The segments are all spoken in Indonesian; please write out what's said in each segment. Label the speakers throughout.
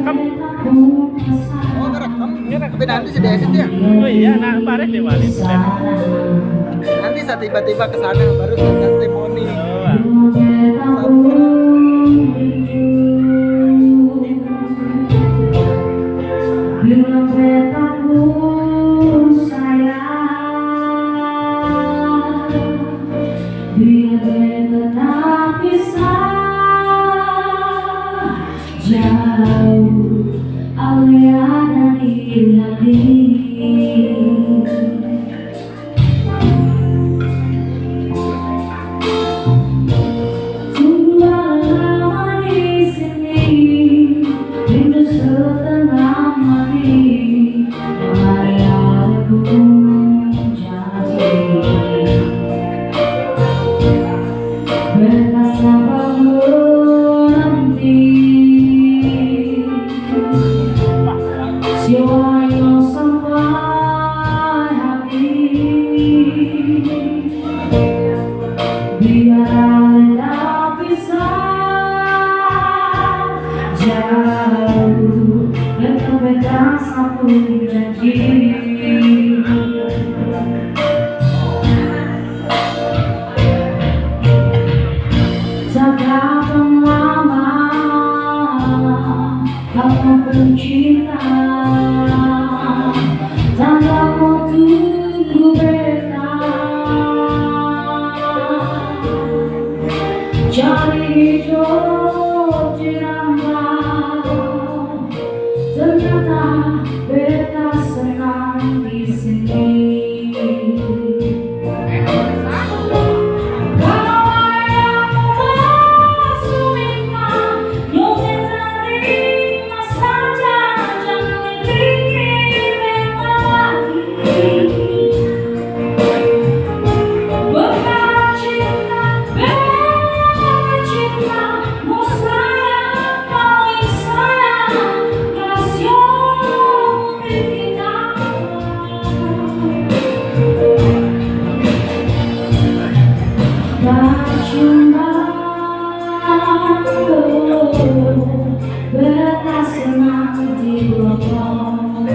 Speaker 1: ngerekam.
Speaker 2: Oh, ngerekam. Tapi nanti sudah edit ya.
Speaker 1: Oh iya, nah kemarin di Bali.
Speaker 2: Nanti saat tiba-tiba ke sana baru testimoni.
Speaker 1: Oh,
Speaker 3: Bila petaku sayang, biar tetap bisa jauh aliran dari hati. Tunggulah lama di sini, rindu setengah mati, kemari aku janji. Berkasa berhenti, siwa yang sampai hati, biar ada bisa jauh dan terpegang satu janji. Takkan lama kau pencinta, tanpamu tunggu beta. Cari hidup di rambut, ternyata beta senang di sini. Beta senang di belakang.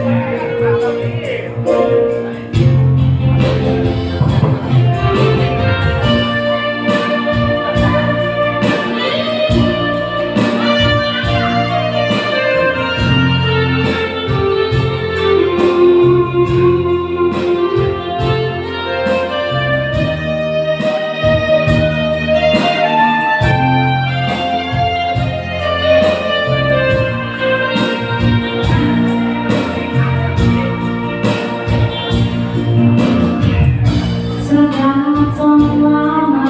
Speaker 3: Sedatang lama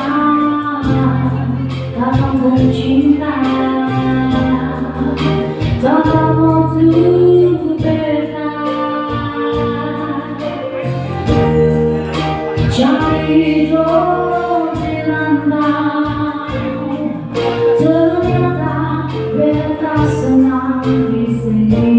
Speaker 3: dalam bercinta, tanpamu tunggu beta. Cari hidup di rantau, ternyata beta senang di sini.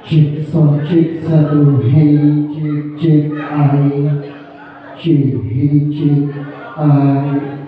Speaker 4: Chik so chik sadu hey chik chik I chik hey chik I